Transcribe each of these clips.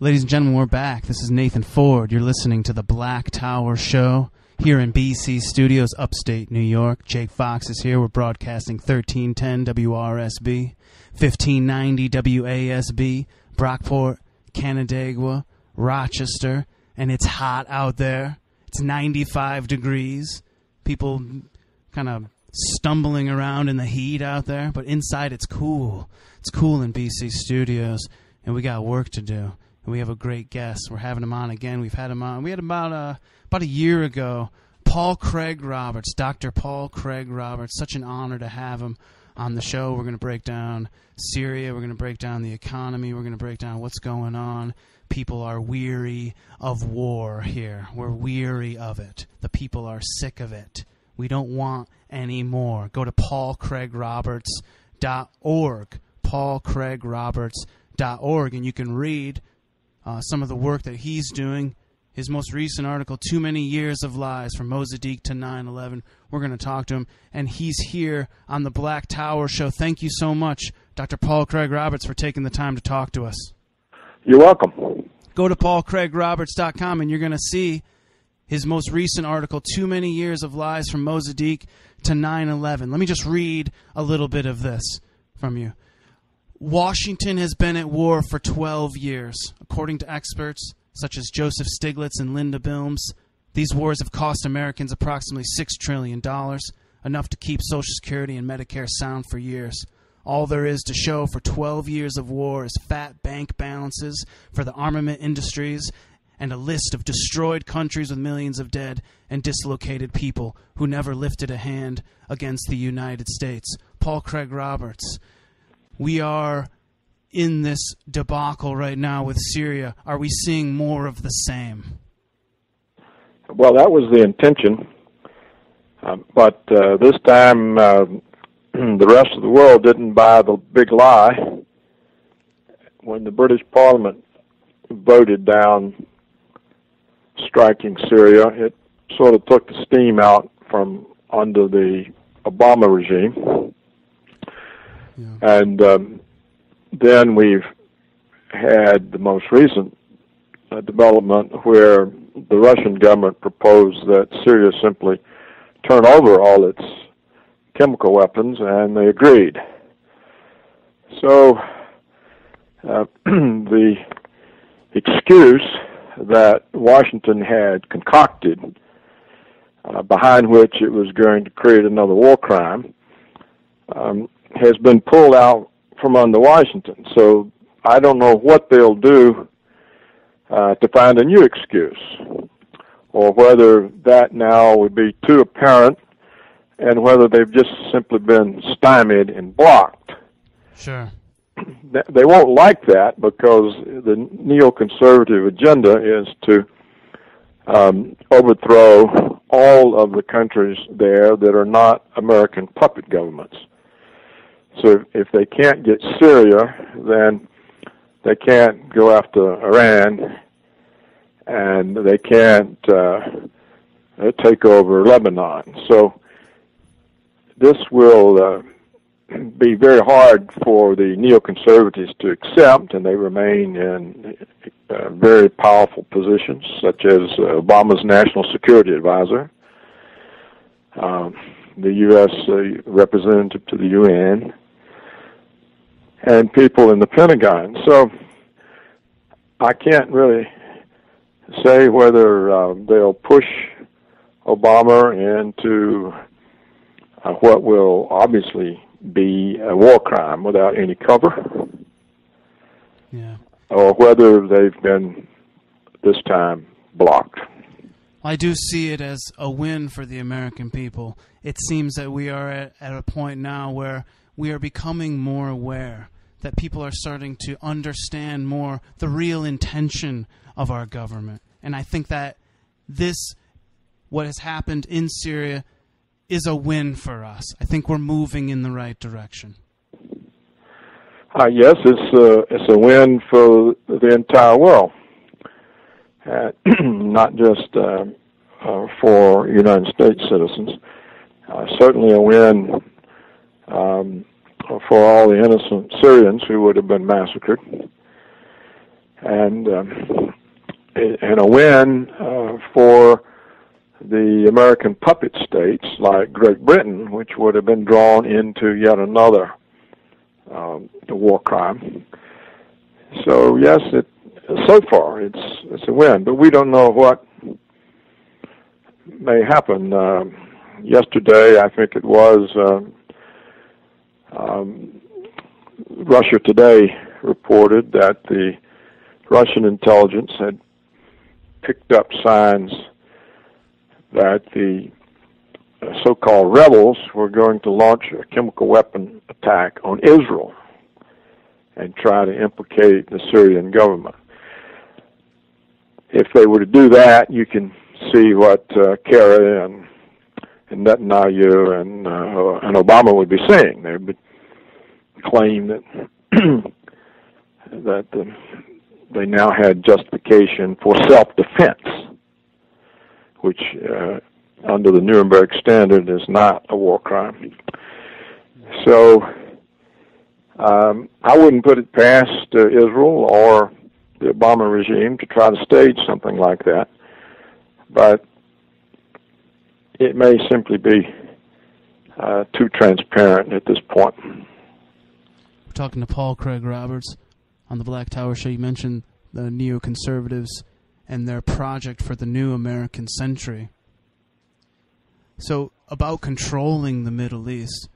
Ladies and gentlemen, we're back. This is Nathan Ford. You're listening to the Black Tower Show here in BC Studios, upstate New York. Jake Fox is here. We're broadcasting 1310 WRSB, 1590 WASB, Brockport, Canandaigua, Rochester, and it's hot out there. It's 95 degrees. People kind of stumbling around in the heat out there, but inside it's cool. It's cool in BC Studios, and we got work to do. And we have a great guest. We're having him on again. We've had him on. We had about a year ago, Paul Craig Roberts, Dr. Paul Craig Roberts. Such an honor to have him on the show. We're going to break down Syria. We're going to break down the economy. We're going to break down what's going on. People are weary of war here. We're weary of it. The people are sick of it. We don't want any more. Go to paulcraigroberts.org, paulcraigroberts.org, and you can read some of the work that he's doing. His most recent article, Too Many Years of Lies, From Mossadegh to 9/11. We're going to talk to him, and he's here on the Black Tower Show. Thank you so much, Dr. Paul Craig Roberts, for taking the time to talk to us. You're welcome. Go to paulcraigroberts.com, and you're going to see his most recent article, Too Many Years of Lies, From Mossadegh to 9/11. Let me just read a little bit of this from you. Washington has been at war for 12 years. According to experts such as Joseph Stiglitz and Linda Bilmes, these wars have cost Americans approximately $6 trillion, enough to keep Social Security and Medicare sound for years. All there is to show for 12 years of war is fat bank balances for the armament industries and a list of destroyed countries with millions of dead and dislocated people who never lifted a hand against the United States. Paul Craig Roberts, we are in this debacle right now with Syria. Are we seeing more of the same? Well, that was the intention. But this time, the rest of the world didn't buy the big lie. When the British Parliament voted down striking Syria, it sort of took the steam out from under the Obama regime. Yeah. And then we've had the most recent development where the Russian government proposed that Syria simply turn over all its chemical weapons, and they agreed. So the excuse that Washington had concocted, behind which it was going to create another war crime, has been pulled out from under Washington. So I don't know what they'll do to find a new excuse, or whether that now would be too apparent, and whether they've just simply been stymied and blocked. Sure. They won't like that, because the neoconservative agenda is to overthrow all of the countries there that are not American puppet governments. So if they can't get Syria, then they can't go after Iran, and they can't take over Lebanon. So this will be very hard for the neoconservatives to accept, and they remain in very powerful positions, such as Obama's national security advisor, the U.S. representative to the UN, and people in the Pentagon. So I can't really say whether they'll push Obama into what will obviously be a war crime without any cover, yeah, or whether they've been, this time, blocked. I do see it as a win for the American people. It seems that we are at a point now where we are becoming more aware, that people are starting to understand more the real intention of our government. And I think that what has happened in Syria, is a win for us. I think we're moving in the right direction. Yes, it's a win for the entire world, not just for United States citizens. Certainly a win for all the innocent Syrians who would have been massacred, and a win for the American puppet states like Great Britain, which would have been drawn into yet another war crime. So yes, so far it's a win, but we don't know what may happen. Yesterday, I think it was, Russia Today reported that the Russian intelligence had picked up signs that the so-called rebels were going to launch a chemical weapon attack on Israel and try to implicate the Syrian government. If they were to do that, you can see what Kerry and Netanyahu and Obama would be saying. They would claim that they now had justification for self-defense, which under the Nuremberg Standard is not a war crime. So I wouldn't put it past Israel or the Obama regime to try to stage something like that, but it may simply be too transparent at this point. We're talking to Paul Craig Roberts on the Black Tower Show. You mentioned the neoconservatives and their project for the new American century. So, about controlling the Middle East,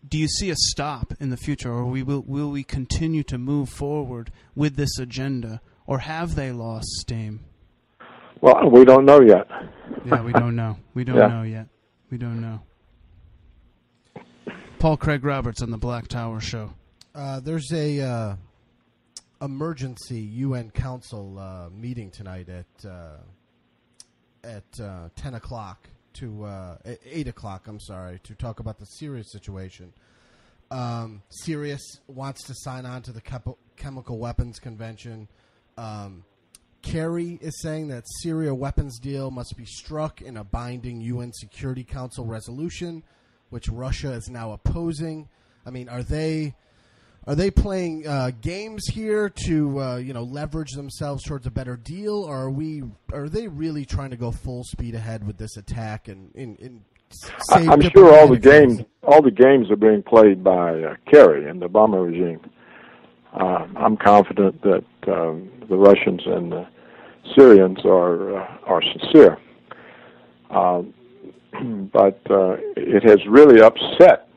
do you see a stop in the future, or will we continue to move forward with this agenda, or have they lost steam? Well, we don't know yet. Yeah, we don't know. We don't know yet. We don't know. Paul Craig Roberts on the Black Tower Show. There's a emergency UN Council meeting tonight at 10 o'clock at 8 o'clock. I'm sorry, to talk about the Syria situation. Syria wants to sign on to the Chemical Weapons Convention. Kerry is saying that Syria weapons deal must be struck in a binding UN Security Council resolution, which Russia is now opposing. I mean, are they playing games here to leverage themselves towards a better deal, or are they really trying to go full speed ahead with this attack and save? I'm sure all the games are being played by Kerry and the Obama regime. I'm confident that the Russians and the Syrians are sincere, but it has really upset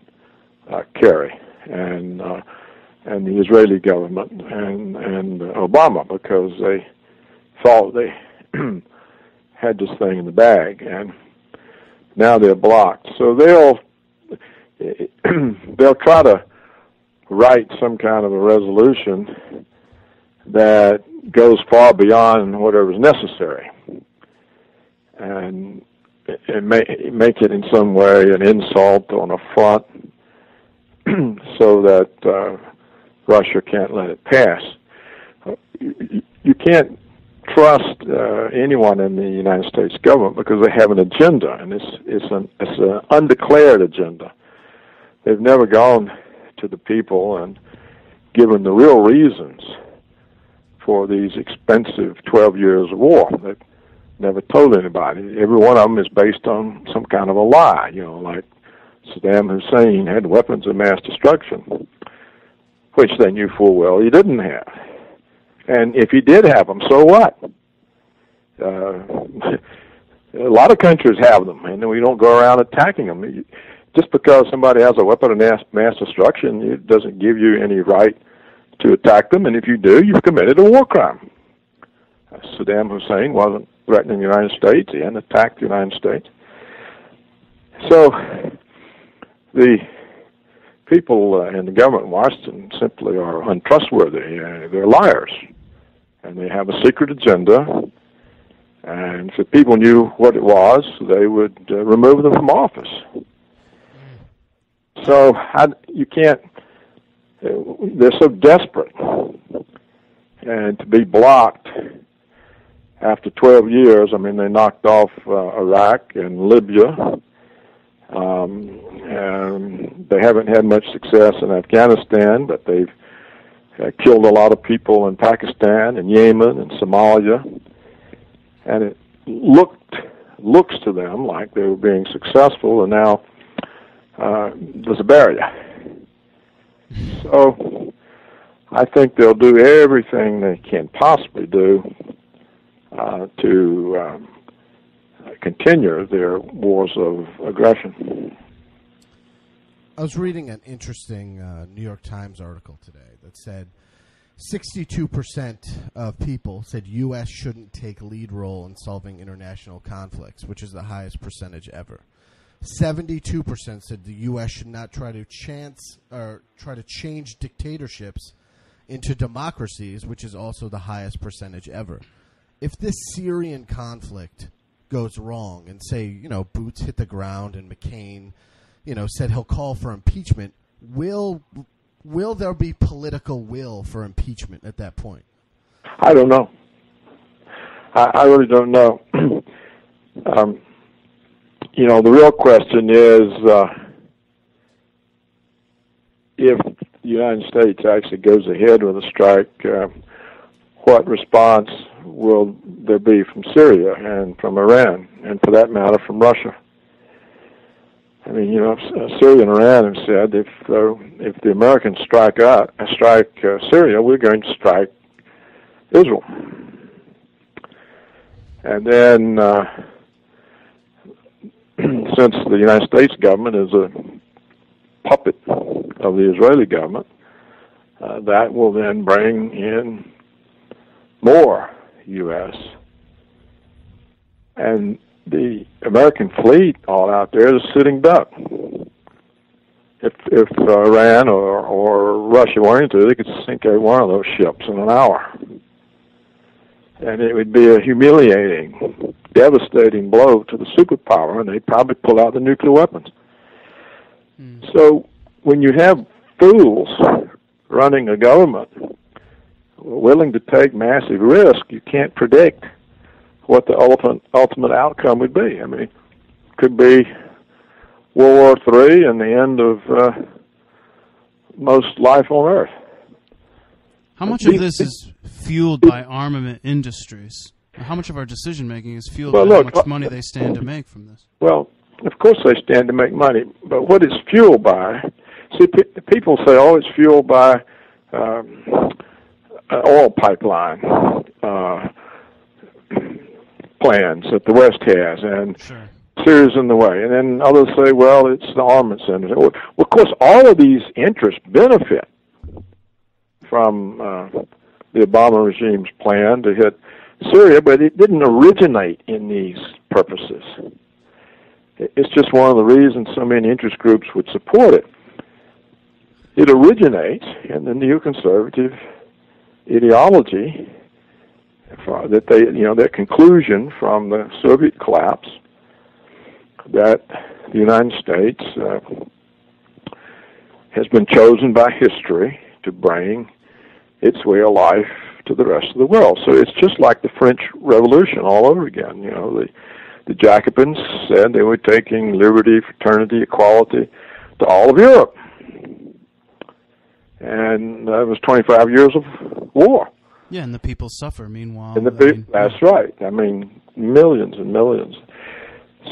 Kerry and the Israeli government and Obama, because they thought they had this thing in the bag, and now they're blocked. So they'll try to write some kind of a resolution that goes far beyond whatever's necessary, and make it in some way an insult on a front, so that Russia can't let it pass. You can't trust anyone in the United States government, because they have an agenda, and it's an undeclared agenda. They've never gone to the people and given the real reasons for these expensive 12 years of war. They've never told anybody. Every one of them is based on some kind of a lie, like Saddam Hussein had weapons of mass destruction, which they knew full well he didn't have. And if he did have them, so what? A lot of countries have them, and we don't go around attacking them. Just because somebody has a weapon of mass destruction, it doesn't give you any right to attack them, and if you do, you've committed a war crime. Saddam Hussein wasn't threatening the United States. He hadn't attacked the United States. So the people in the government in Washington simply are untrustworthy. They're liars, and they have a secret agenda, and if the people knew what it was, they would remove them from office. So you can't, they're so desperate, and to be blocked after 12 years, I mean, they knocked off Iraq and Libya, and they haven't had much success in Afghanistan, but they've killed a lot of people in Pakistan and Yemen and Somalia, and it looks to them like they were being successful, and now there's a barrier. So I think they'll do everything they can possibly do to continue their wars of aggression. I was reading an interesting New York Times article today that said 62% of people said U.S. shouldn't take lead role in solving international conflicts, which is the highest percentage ever. 72% said the U.S. should not try to change dictatorships into democracies, which is also the highest percentage ever. If this Syrian conflict goes wrong and say, boots hit the ground and McCain, said he'll call for impeachment, will there be political will for impeachment at that point? I don't know. I really don't know. The real question is if the United States actually goes ahead with a strike, what response will there be from Syria and from Iran, and for that matter, from Russia? I mean, Syria and Iran have said if the Americans strike Syria, we're going to strike Israel. And then, since the United States government is a puppet of the Israeli government, that will then bring in more U.S. And the American fleet all out there is sitting duck. If Iran or Russia wanted to, they could sink every one of those ships in an hour. And it would be a humiliating, devastating blow to the superpower, and they'd probably pull out the nuclear weapons. So when you have fools running a government willing to take massive risk, you can't predict what the ultimate outcome would be. I mean, it could be World War III and the end of most life on Earth. How much of this is fueled by armament industries? How much of our decision-making is fueled by how much money they stand to make from this? Well, of course they stand to make money, but what it's fueled by... See, people say, it's fueled by oil pipeline plans that the West has, and sure. Syria's in the way. And then others say, it's the armaments industry. Well, of course, all of these interests benefit from the Obama regime's plan to hit Syria, but it didn't originate in these purposes. It's just one of the reasons so many interest groups would support it. It originates in the neoconservative ideology that their conclusion from the Soviet collapse that the United States has been chosen by history to bring its way of life to the rest of the world. So it's just like the French Revolution all over again. The Jacobins said they were taking liberty, fraternity, equality to all of Europe. And it was 25 years of war. Yeah, and the people suffer, meanwhile. That's right. I mean, millions and millions.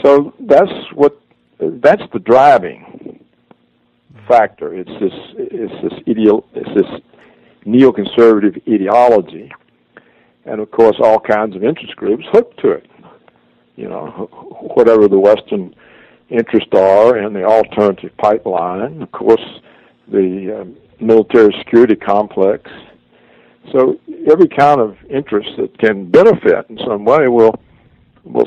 So that's the driving factor. It's this neoconservative ideology, and of course all kinds of interest groups hooked to it. Whatever the Western interests are in the alternative pipeline, of course the military security complex. So every kind of interest that can benefit in some way will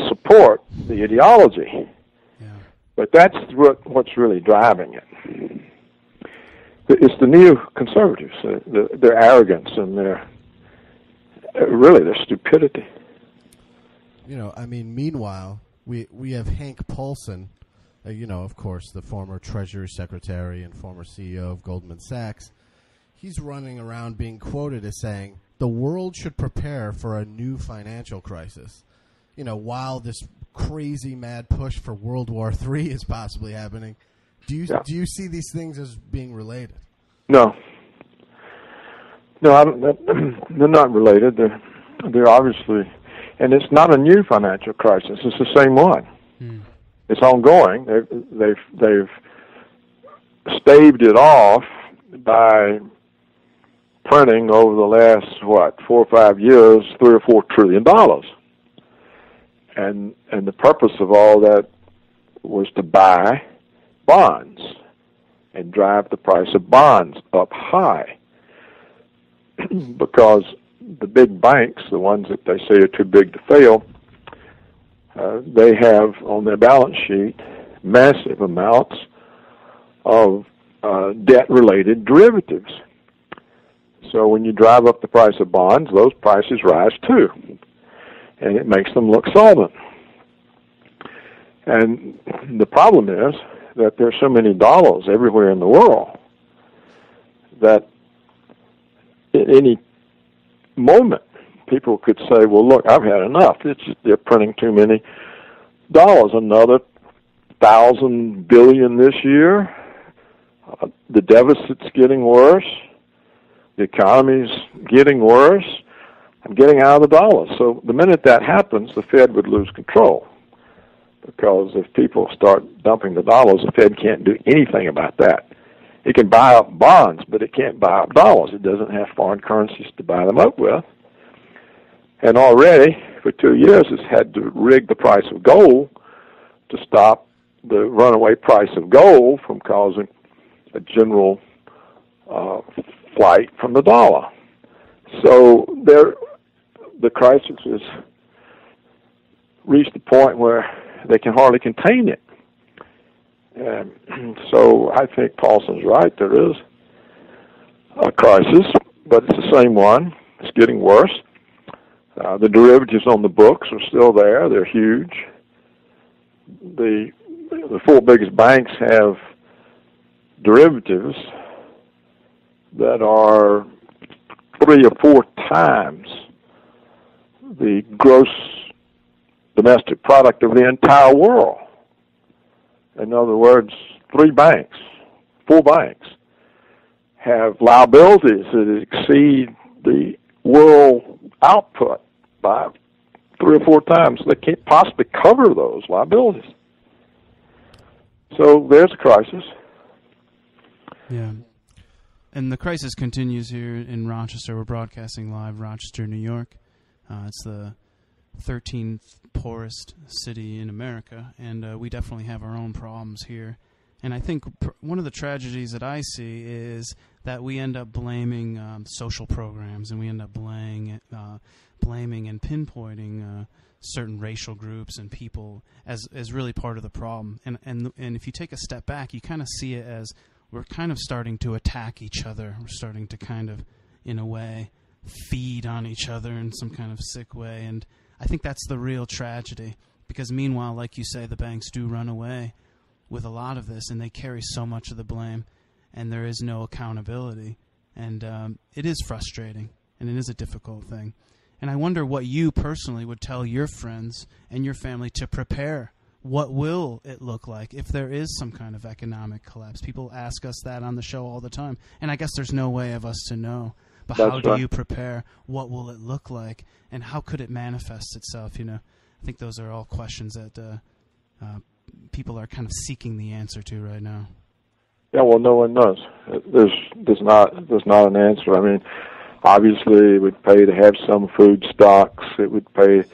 support the ideology. Yeah. But that's what's really driving it. It's the neoconservatives, their arrogance and their stupidity. Meanwhile, we have Hank Paulson, of course, the former Treasury Secretary and former CEO of Goldman Sachs. He's running around being quoted as saying, the world should prepare for a new financial crisis. While this crazy mad push for World War III is possibly happening, do you see these things as being related? No. No, they're not related. They're obviously, and it's not a new financial crisis. It's the same one. It's ongoing. They've staved it off by printing over the last 4 or 5 years $3 or $4 trillion, and the purpose of all that was to buy bonds and drive the price of bonds up high, because the big banks, the ones that they say are too big to fail, they have on their balance sheet massive amounts of debt-related derivatives. So when you drive up the price of bonds, those prices rise too, and it makes them look solvent. And the problem is that there's so many dollars everywhere in the world that at any moment people could say, well, look, I've had enough. They're printing too many dollars. Another 1,000 billion this year. The deficit's getting worse. The economy's getting worse. I'm getting out of the dollars. So the minute that happens, the Fed would lose control. Because if people start dumping the dollars, the Fed can't do anything about that. It can buy up bonds, but it can't buy up dollars. It doesn't have foreign currencies to buy them up with. And already, for 2 years, it's had to rig the price of gold to stop the runaway price of gold from causing a general flight from the dollar. So the crisis has reached the point where they can hardly contain it. So I think Paulson's right. There is a crisis, but it's the same one. It's getting worse. The derivatives on the books are still there. They're huge. The 4 biggest banks have derivatives that are 3 or 4 times the gross domestic product of the entire world. In other words, 4 banks have liabilities that exceed the world output by 3 or 4 times. They can't possibly cover those liabilities. So there's a crisis. Yeah. And the crisis continues here in Rochester. We're broadcasting live, Rochester, New York. It's the 13th poorest city in America, and we definitely have our own problems here. And I think one of the tragedies that I see is that we end up blaming social programs, and we end up blaming and pinpointing certain racial groups and people as really part of the problem. And if you take a step back, you kind of see it as we're kind of starting to attack each other. We're starting to kind of, in a way, feed on each other in some kind of sick way. And I think that's the real tragedy, because meanwhile, like you say, the banks do run away with a lot of this, and they carry so much of the blame, and there is no accountability. And it is frustrating, and it is a difficult thing. And I wonder what you personally would tell your friends and your family to prepare. What will it look like if there is some kind of economic collapse? People ask us that on the show all the time, and I guess there's no way of us to know. But how do you prepare? What will it look like? And how could it manifest itself? You know, I think those are all questions that people are kind of seeking the answer to right now. Yeah, well, no one knows. There's not an answer. I mean, obviously, it would pay to have some food stocks. It would pay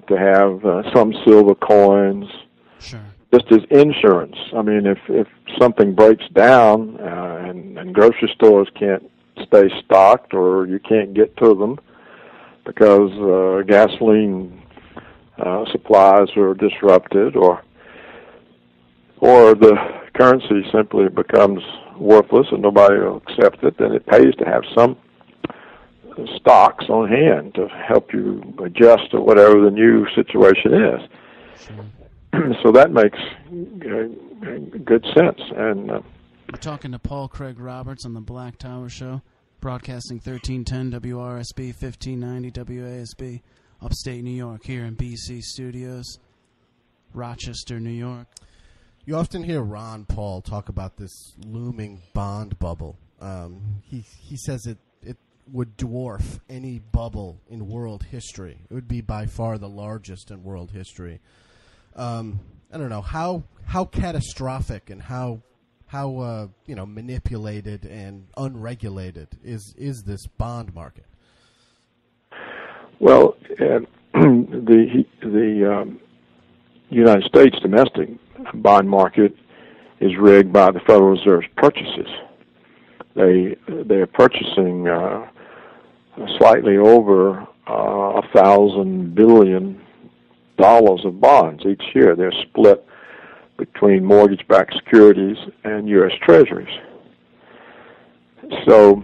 to have some silver coins. Sure. Just as insurance. I mean, if something breaks down and grocery stores can't stay stocked, or you can't get to them because gasoline supplies are disrupted, or the currency simply becomes worthless and nobody will accept it, then it pays to have some stocks on hand to help you adjust to whatever the new situation is. Sure. So that makes good sense. And we're talking to Paul Craig Roberts on the Black Tower Show, broadcasting 1310 WRSB, 1590 WASB, upstate New York, here in BC Studios, Rochester, New York. You often hear Ron Paul talk about this looming bond bubble. He says it would dwarf any bubble in world history. It would be by far the largest in world history. I don't know how catastrophic and how manipulated and unregulated is this bond market. Well, the United States domestic bond market is rigged by the Federal Reserve's purchases. They're purchasing slightly over $1,000 billion of bonds each year. They're split between mortgage-backed securities and U.S. Treasuries. So,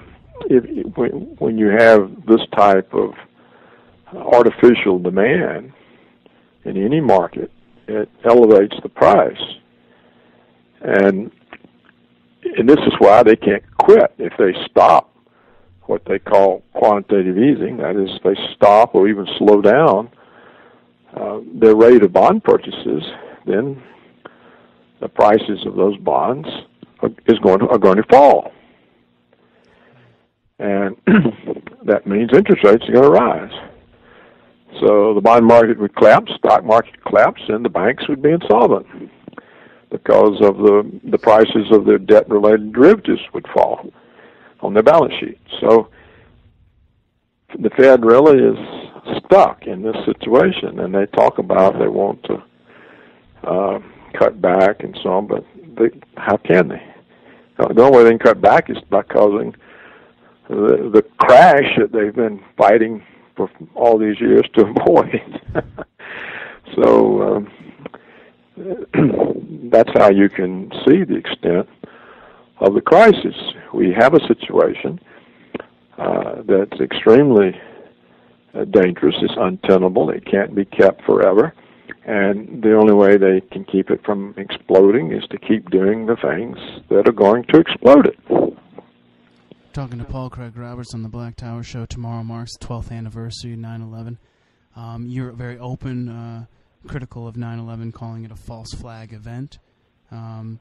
when you have this type of artificial demand in any market, it elevates the price. And this is why they can't quit. If they stop what they call quantitative easing, that is, they stop or even slow down their rate of bond purchases, then the prices of those bonds are going to fall. And that means interest rates are going to rise. So the bond market would collapse, stock market collapse, and the banks would be insolvent because of the prices of their debt-related derivatives would fall on their balance sheet. So the Fed really is stuck in this situation, and they talk about they want to cut back and so on, but how can they? The only way they can cut back is by causing the crash that they've been fighting for all these years to avoid. So that's how you can see the extent of the crisis. We have a situation that's extremely dangerous. It's untenable. It can't be kept forever. And the only way they can keep it from exploding is to keep doing the things that are going to explode it. Talking to Paul Craig Roberts on the Black Tower Show. Tomorrow marks the 12th anniversary of 9/11. You're very open, critical of 9/11, calling it a false flag event. And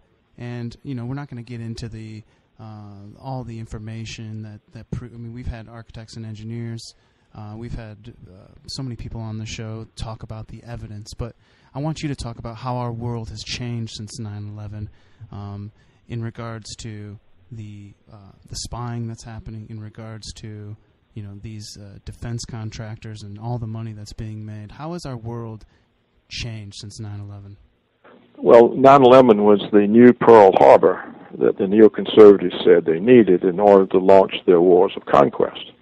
we're not going to get into the all the information that we've had architects and engineers. We've had so many people on the show talk about the evidence, but I want you to talk about how our world has changed since 9/11 in regards to the spying that's happening, in regards to these defense contractors and all the money that's being made. How has our world changed since 9/11? Well, 9/11 was the new Pearl Harbor that the neoconservatives said they needed in order to launch their wars of conquest.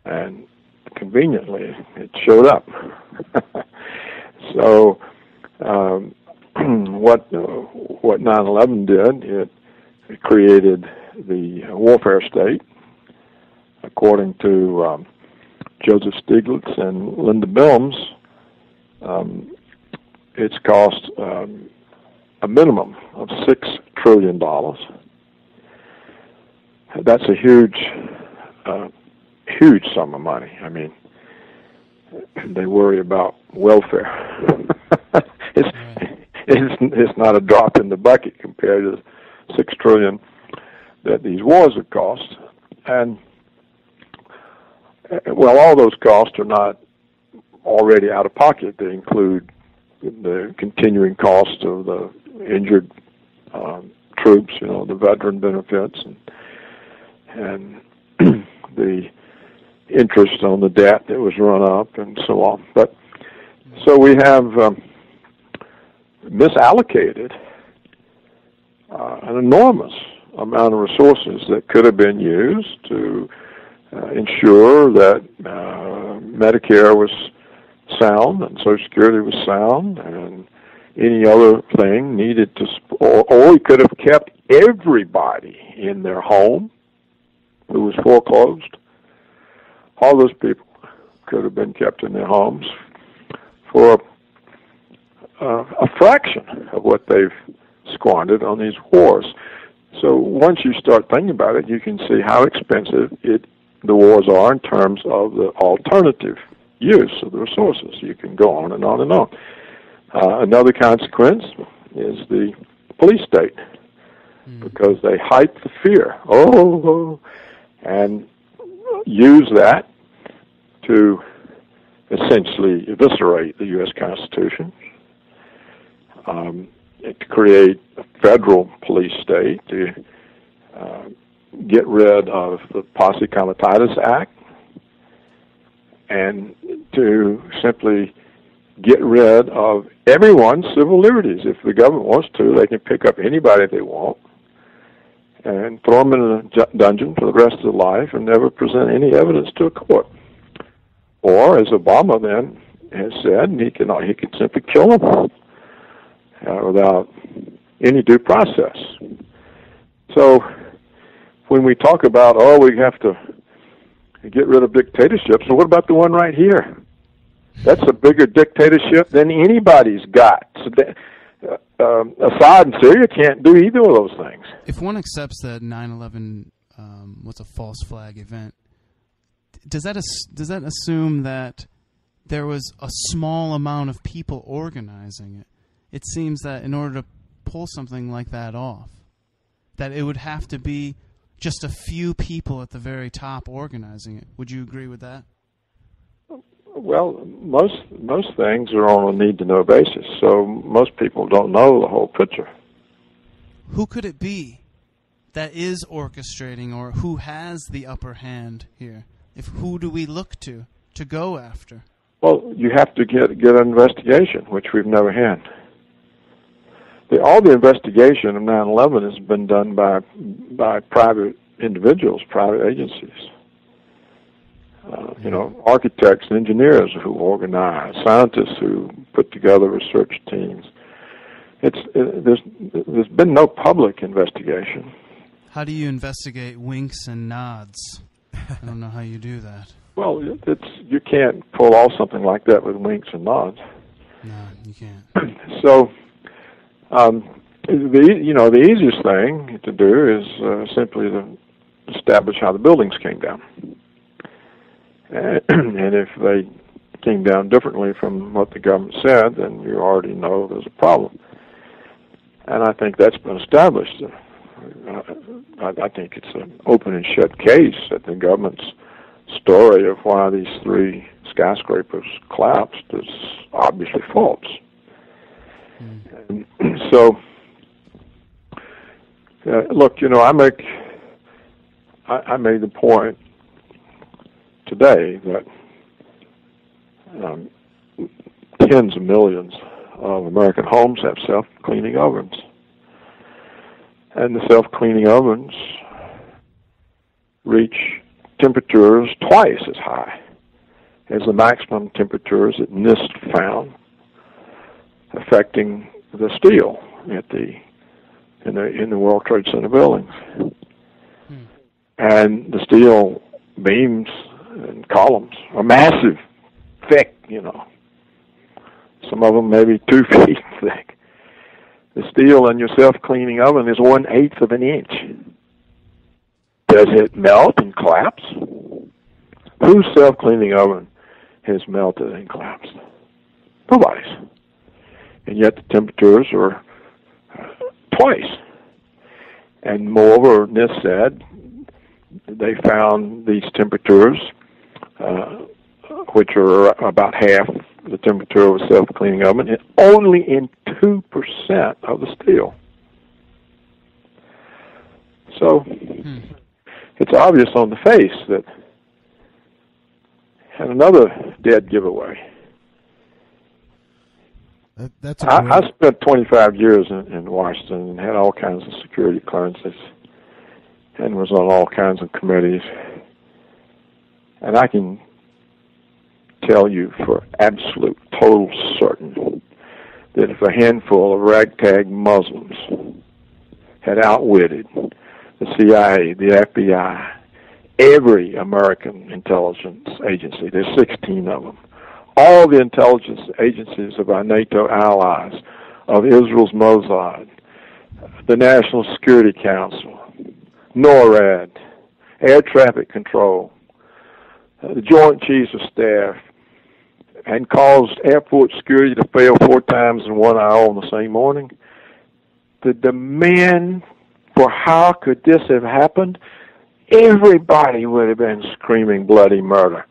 And conveniently, it showed up. So what 9/11 did, it created the warfare state, according to Joseph Stiglitz and Linda Bilmes. It's cost a minimum of $6 trillion. That's a huge sum of money. I mean, they worry about welfare. It's not a drop in the bucket compared to the $6 trillion that these wars have cost. And well, all those costs are not already out of pocket. They include the continuing cost of the injured troops, the veteran benefits, and the interest on the debt that was run up, and so on. But so we have misallocated an enormous amount of resources that could have been used to ensure that Medicare was sound and Social Security was sound, and any other thing needed to, or we could have kept everybody in their home who was foreclosed. All those people could have been kept in their homes for a fraction of what they've squandered on these wars. So once you start thinking about it, you can see how expensive the wars are in terms of the alternative use of the resources. You can go on and on and on. Another consequence is the police state, because they hype the fear. And use that to essentially eviscerate the U.S. Constitution, to create a federal police state, to get rid of the Posse Comitatus Act, and to simply get rid of everyone's civil liberties. If the government wants to, they can pick up anybody they want and throw them in a dungeon for the rest of their life and never present any evidence to a court. Or, as Obama then has said, he could simply kill them without any due process. So when we talk about, we have to get rid of dictatorships, so what about the one right here? That's a bigger dictatorship than anybody's got. So Assad in Syria can't do either of those things. If one accepts that 9/11 was a false flag event, does that assume that there was a small amount of people organizing it? It seems that in order to pull something like that off, that it would have to be just a few people at the very top organizing it. Would you agree with that? Well, most things are on a need-to-know basis, so most people don't know the whole picture. Who could it be that is orchestrating, or who has the upper hand here? Who do we look to go after? Well, you have to get an investigation, which we've never had. All the investigation of 9/11 has been done by private individuals, private agencies. Architects and engineers who organize, scientists who put together research teams. There's been no public investigation. How do you investigate winks and nods? I don't know how you do that. Well, you can't pull off something like that with winks and nods. No, you can't. So, the easiest thing to do is simply to establish how the buildings came down. And if they came down differently from what the government said, then you already know there's a problem. And I think that's been established. I think it's an open and shut case that the government's story of why these 3 skyscrapers collapsed is obviously false. And so, look, I made the point today that tens of millions of American homes have self-cleaning ovens. And the self-cleaning ovens reach temperatures twice as high as the maximum temperatures that NIST found affecting the steel in the World Trade Center buildings. And the steel beams and columns are massive, thick, Some of them maybe 2 feet thick. The steel in your self-cleaning oven is 1/8 of an inch. Does it melt and collapse? Whose self-cleaning oven has melted and collapsed? Nobody's. And yet the temperatures are twice. And moreover, NIST said they found these temperatures, which are about half the temperature of a self-cleaning oven, only in 2% of the steel. So it's obvious on the face that, and another dead giveaway. I spent 25 years in Washington and had all kinds of security clearances and was on all kinds of committees. And I can tell you for absolute, total certain that if a handful of ragtag Muslims had outwitted the CIA, the FBI, every American intelligence agency, there's 16 of them, all the intelligence agencies of our NATO allies, of Israel's Mossad, the National Security Council, NORAD, Air Traffic Control, the Joint Chiefs of Staff, and caused airport security to fail 4 times in 1 hour on the same morning. The demand for how could this have happened everybody would have been screaming bloody murder.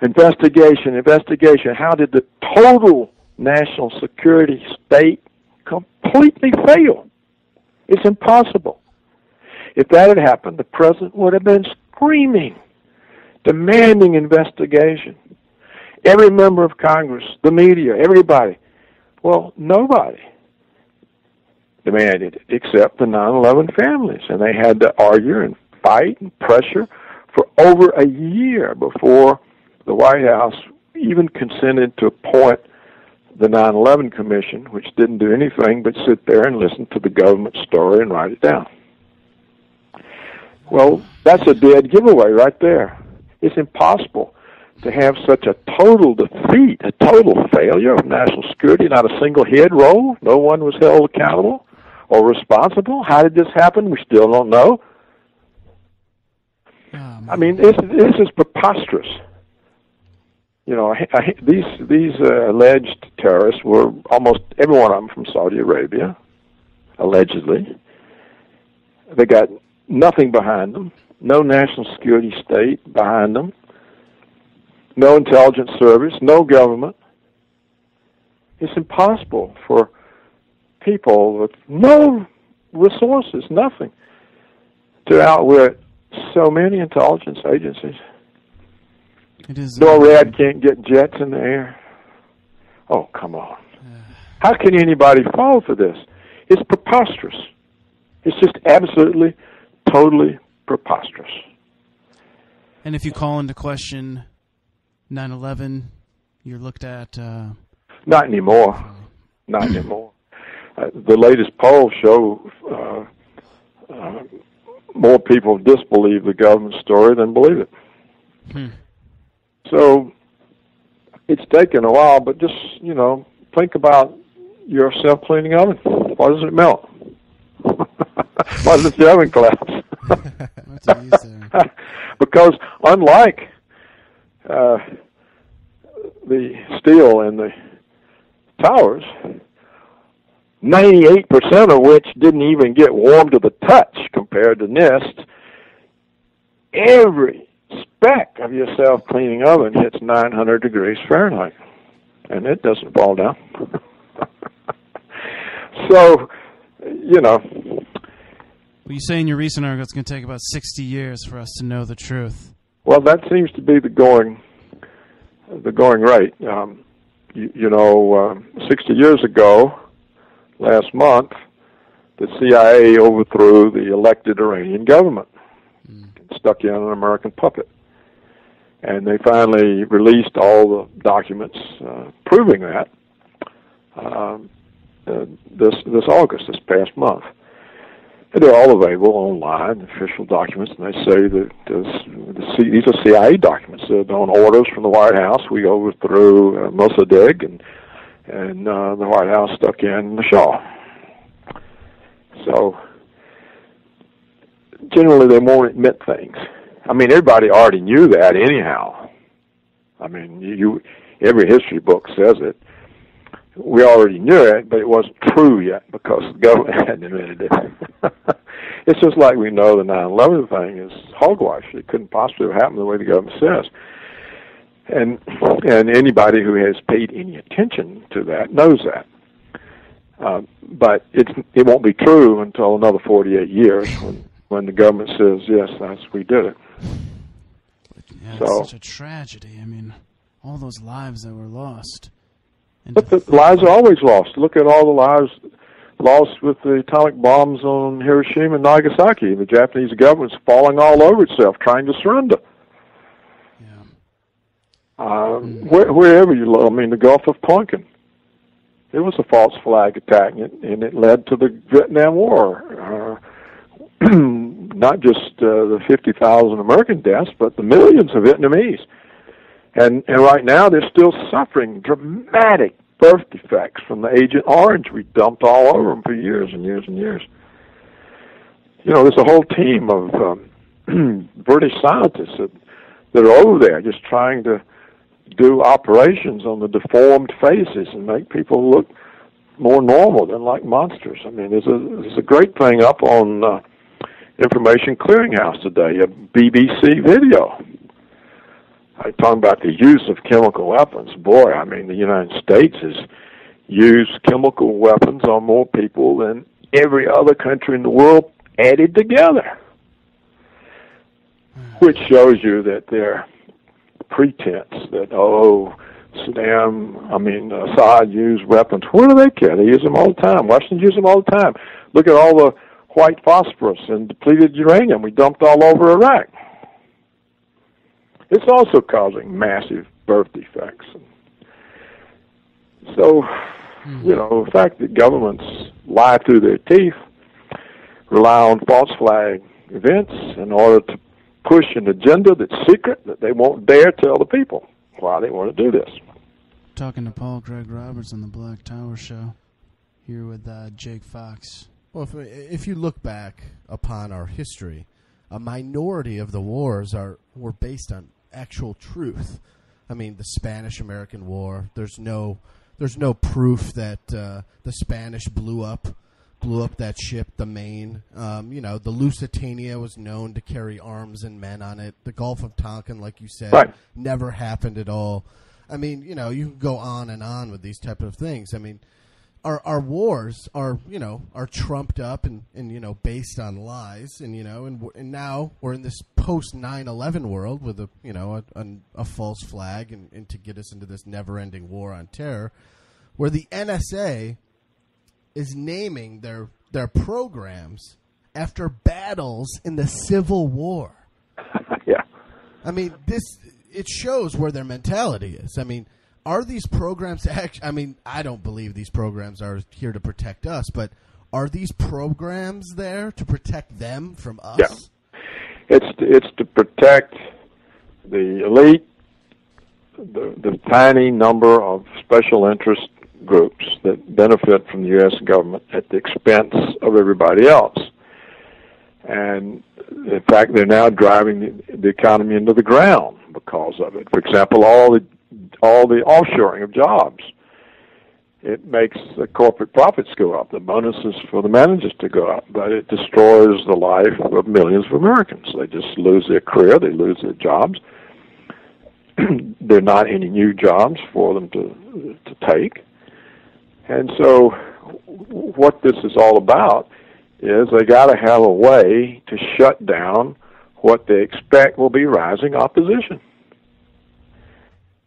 Investigation, investigation. How did the total national security state completely fail? It's impossible. If that had happened, the president would have been screaming, demanding investigation. Every member of Congress, the media, everybody. Well, nobody demanded it except the 9/11 families. And they had to argue and fight and pressure for over a year before the White House even consented to appoint the 9/11 Commission, which didn't do anything but sit there and listen to the government story and write it down. Well, that's a dead giveaway right there. It's impossible to have such a total defeat, a total failure of national security, not a single head roll. No one was held accountable or responsible. How did this happen? We still don't know. I mean, this is preposterous. You know, these alleged terrorists were almost every one of them from Saudi Arabia, allegedly. They got nothing behind them, no national security state behind them, no intelligence service, no government. It's impossible for people with no resources, nothing, to outwit so many intelligence agencies. It is. NORAD can't get jets in the air. Oh, come on. How can anybody fall for this? It's preposterous. It's just absolutely, totally preposterous. And if you call into question 9/11, you're looked at... Not anymore. Not anymore. The latest polls show more people disbelieve the government story than believe it. So it's taken a while, but just, you know, think about your self-cleaning oven. Why does it melt? Why does the oven collapse? Because unlike the steel in the towers, 98% of which didn't even get warm to the touch compared to NIST, every speck of your self-cleaning oven hits 900 degrees Fahrenheit, and it doesn't fall down. So, you know. Well, you say in your recent article it's going to take about 60 years for us to know the truth. Well, that seems to be the going rate. 60 years ago, last month, the CIA overthrew the elected Iranian government, stuck in an American puppet. And they finally released all the documents proving that this August, this past month. And they're all available online, official documents, and they say that these are CIA documents. They're on orders from the White House. We overthrew Mossadegh, and the White House stuck in the Shah. So generally they won't admit things. I mean, everybody already knew that anyhow. I mean, every history book says it. We already knew it, but it wasn't true yet because the government hadn't admitted it. It's just like we know the 9/11 thing is hogwash. It couldn't possibly have happened the way the government says. And anybody who has paid any attention to that knows that. But it won't be true until another 48 years when the government says, yes, we did it. Yeah, it's such a tragedy. I mean, all those lives that were lost. But the lives are always lost. Look at all the lives lost with the atomic bombs on Hiroshima and Nagasaki. The Japanese government's falling all over itself trying to surrender. Yeah. Wherever you look, I mean, the Gulf of Tonkin. It was a false flag attack, and it led to the Vietnam War. Not just the 50,000 American deaths, but the millions of Vietnamese. And right now they're still suffering dramatic birth defects from the Agent Orange we dumped all over them for years and years and years. You know, there's a whole team of British scientists that are over there just trying to do operations on the deformed faces and make people look more normal than like monsters. I mean, there's a great thing up on Information Clearinghouse today, a BBC video. I'm talking about the use of chemical weapons. Boy, I mean, the United States has used chemical weapons on more people than every other country in the world added together, which shows you that their pretense that, Assad used weapons. Where do they care? They use them all the time. Washington uses them all the time. Look at all the white phosphorus and depleted uranium we dumped all over Iraq. It's also causing massive birth defects. So, the fact that governments lie through their teeth, rely on false flag events in order to push an agenda that's secret, that they won't dare tell the people why they want to do this. Talking to Paul Craig Roberts on the Black Tower Show, here with Jake Fox. Well, if you look back upon our history, a minority of the wars were based on actual truth. I mean, the Spanish-American War. There's no proof that the Spanish blew up that ship, the Maine. The Lusitania was known to carry arms and men on it. The Gulf of Tonkin, like you said, right, never happened at all. I mean, you can go on and on with these type of things. I mean, our wars are trumped up and based on lies, and now we're in this post 9/11 world with a false flag and to get us into this never-ending war on terror, where the NSA is naming their programs after battles in the Civil War. Yeah. I mean, it shows where their mentality is. I mean, are these programs I don't believe these programs are here to protect us, but are these programs there to protect them from us? Yeah. It's to protect the elite, the tiny number of special interest groups that benefit from the U.S. government at the expense of everybody else. And in fact, they're now driving the economy into the ground because of it. For example, all the offshoring of jobs. It makes the corporate profits go up, the bonuses for the managers to go up, but it destroys the life of millions of Americans. They just lose their career, they lose their jobs. There are not any new jobs for them to take. And so what this is all about is they got to have a way to shut down what they expect will be rising opposition.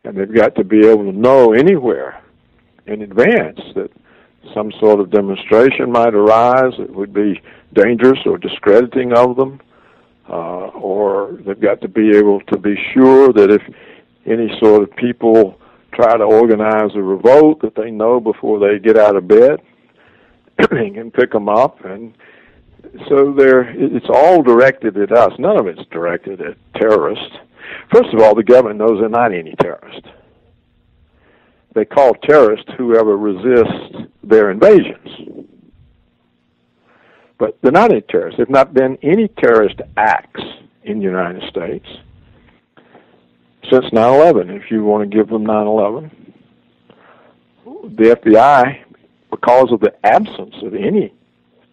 And they've got to be able to know anywhere in advance that some sort of demonstration might arise that would be dangerous or discrediting of them, or they've got to be able to be sure that if any sort of people try to organize a revolt, that they know before they get out of bed and can pick them up. And so it's all directed at us. None of it's directed at terrorists. First of all, the government knows they're not any terrorists. They call terrorists whoever resists their invasions. But they're not any terrorists. There have not been any terrorist acts in the United States since 9/11, if you want to give them 9/11. The FBI, because of the absence of any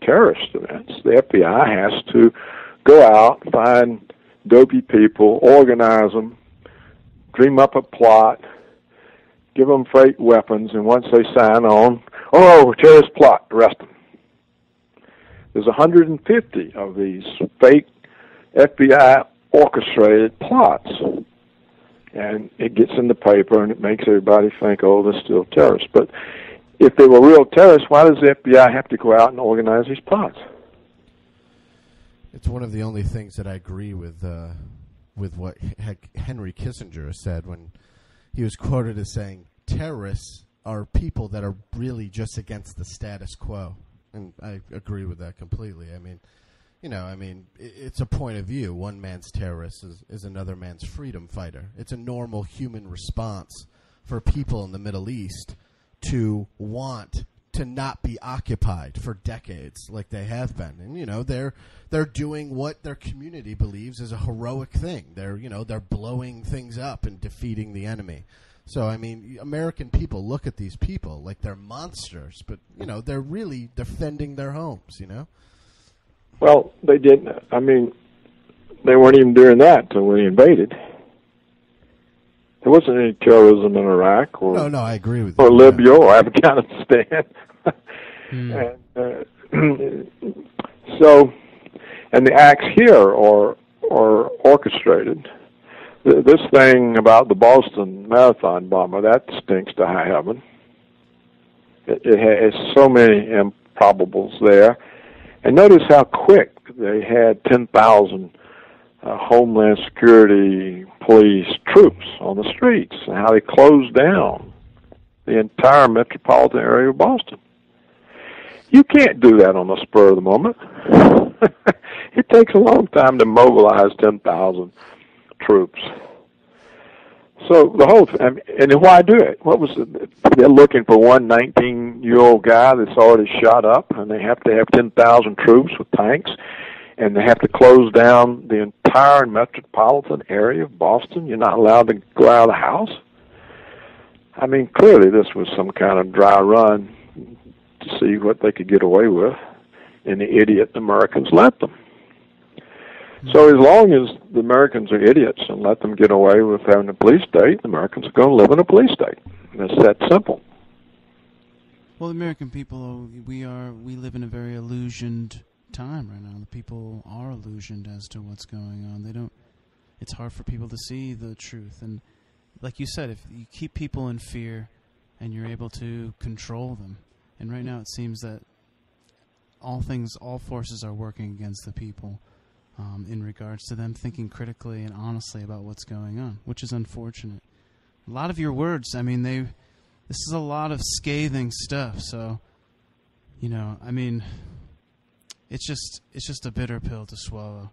terrorist events, the FBI has to go out, find dopey people, organize them, dream up a plot, give them fake weapons, and once they sign on, terrorist plot, arrest them. There's 150 of these fake FBI orchestrated plots. And it gets in the paper, and it makes everybody think, they're still terrorists. But if they were real terrorists, why does the FBI have to go out and organize these plots? It's one of the only things that I agree with what Henry Kissinger has said when he was quoted as saying, terrorists are people that are really just against the status quo. And I agree with that completely. I mean, it's a point of view. One man's terrorist is another man's freedom fighter. It's a normal human response for people in the Middle East to want to not be occupied for decades like they have been. And, they're doing what their community believes is a heroic thing. They're blowing things up and defeating the enemy. So, American people look at these people like they're monsters, but, they're really defending their homes, Well, they didn't. I mean, they weren't even doing that until we invaded. There wasn't any terrorism in Iraq or No, I agree with you. or Libya or Afghanistan. So, and the acts here are orchestrated. This thing about the Boston Marathon bomber, that stinks to high heaven. It has so many improbables there. And notice how quick they had 10,000 Homeland Security police troops on the streets, and how they closed down the entire metropolitan area of Boston. You can't do that on the spur of the moment. It takes a long time to mobilize 10,000 troops. So the whole, and why do it? What was it? They're looking for one 19-year-old guy that's already shot up, and they have to have 10,000 troops with tanks, and they have to close down the entire metropolitan area of Boston. You're not allowed to go out of the house. I mean, clearly this was some kind of dry run to see what they could get away with, and the idiot Americans let them. So as long as the Americans are idiots and let them get away with having a police state, the Americans are going to live in a police state. It's that simple. Well, the American people, we live in a very illusioned time right now. The people are illusioned as to what's going on. It's hard for people to see the truth. And like you said, if you keep people in fear and you're able to control them, and right now it seems that all forces are working against the people. In regards to them thinking critically and honestly about what's going on, which is unfortunate. A lot of your words, I mean, this is a lot of scathing stuff. So, I mean, it's just a bitter pill to swallow.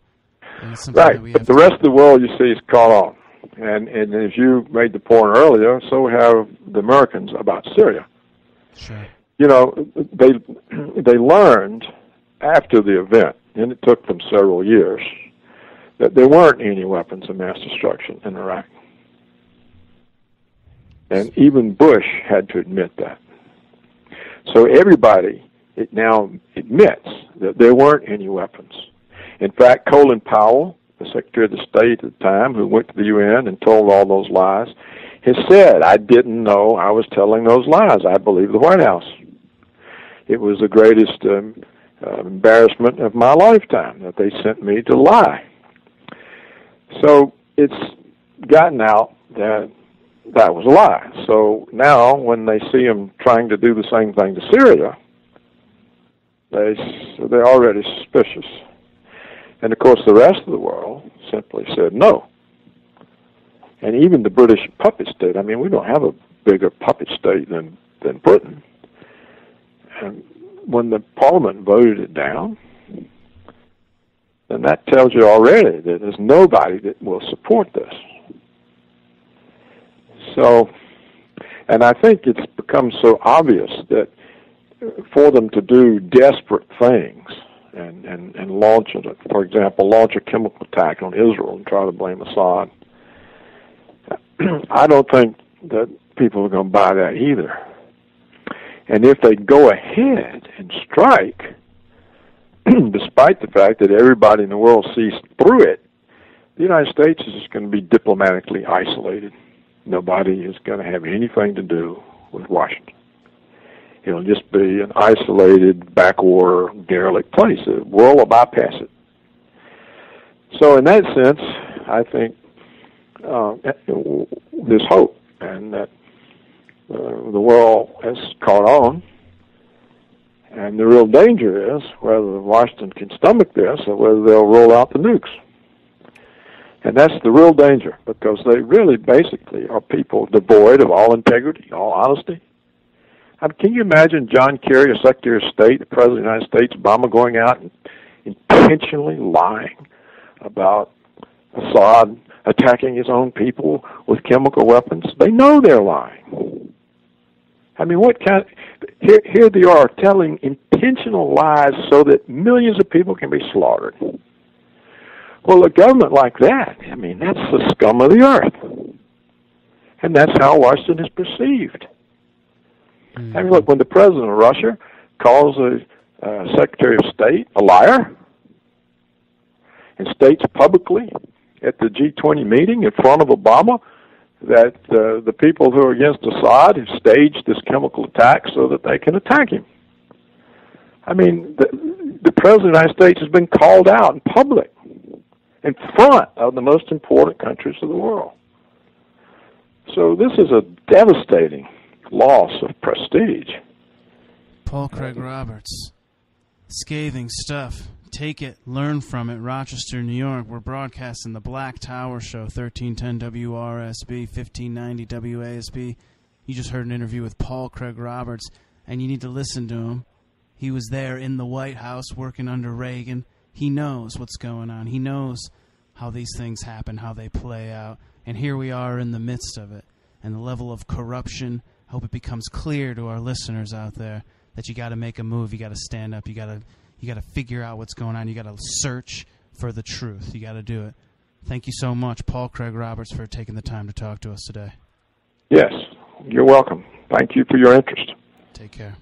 And it's something that we have but the rest of the world, you see, is caught on. And as you made the point earlier, so have the Americans about Syria. Sure. They learned after the event, and it took them several years, that there weren't any weapons of mass destruction in Iraq. And even Bush had to admit that. So everybody now admits that there weren't any weapons. In fact, Colin Powell, the Secretary of the State at the time, who went to the UN and told all those lies, has said, I didn't know I was telling those lies. I believe the White House. It was the greatest embarrassment of my lifetime that they sent me to lie. So it's gotten out that that was a lie. So now when they see them trying to do the same thing to Syria, they're already suspicious. And of course the rest of the world simply said no. And even the British puppet state, I mean, we don't have a bigger puppet state than Britain. And when the Parliament voted it down, then that tells you already that there's nobody that will support this. So, and I think it's become so obvious that for them to do desperate things and launch, for example, launch a chemical attack on Israel and try to blame Assad, I don't think that people are going to buy that either. And if they go ahead and strike, despite the fact that everybody in the world sees through it, the United States is just going to be diplomatically isolated. Nobody is going to have anything to do with Washington. It'll just be an isolated, backwater, derelict place. The world will bypass it. So in that sense, I think there's hope, and that the world has caught on. And the real danger is whether Washington can stomach this or whether they'll roll out the nukes. And that's the real danger, because they really basically are people devoid of all integrity, all honesty. I mean, can you imagine John Kerry, a Secretary of State, the President of the United States, Obama, going out and intentionally lying about Assad attacking his own people with chemical weapons? They know they're lying. I mean, what kind of, here they are telling intentional lies so that millions of people can be slaughtered. Well, a government like that, I mean, that's the scum of the earth. And that's how Washington is perceived. Mm-hmm. I mean, look, when the president of Russia calls a Secretary of State a liar, and states publicly at the G20 meeting in front of Obama that the people who are against Assad have staged this chemical attack so that they can attack him. I mean, the President of the United States has been called out in public in front of the most important countries of the world. So this is a devastating loss of prestige. Paul Craig Roberts. Scathing stuff. Take it, learn from it. Rochester, New York. We're broadcasting the Black Tower Show, 1310 WRSB, 1590 WASB. You just heard an interview with Paul Craig Roberts, and you need to listen to him. He was there in the White House working under Reagan. He knows what's going on. He knows how these things happen, how they play out. And here we are in the midst of it. And the level of corruption, I hope it becomes clear to our listeners out there that you got to make a move, you got to stand up, you got to figure out what's going on, you got to search for the truth. You got to do it. Thank you so much, Paul Craig Roberts, for taking the time to talk to us today. Yes, you're welcome. Thank you for your interest. Take care.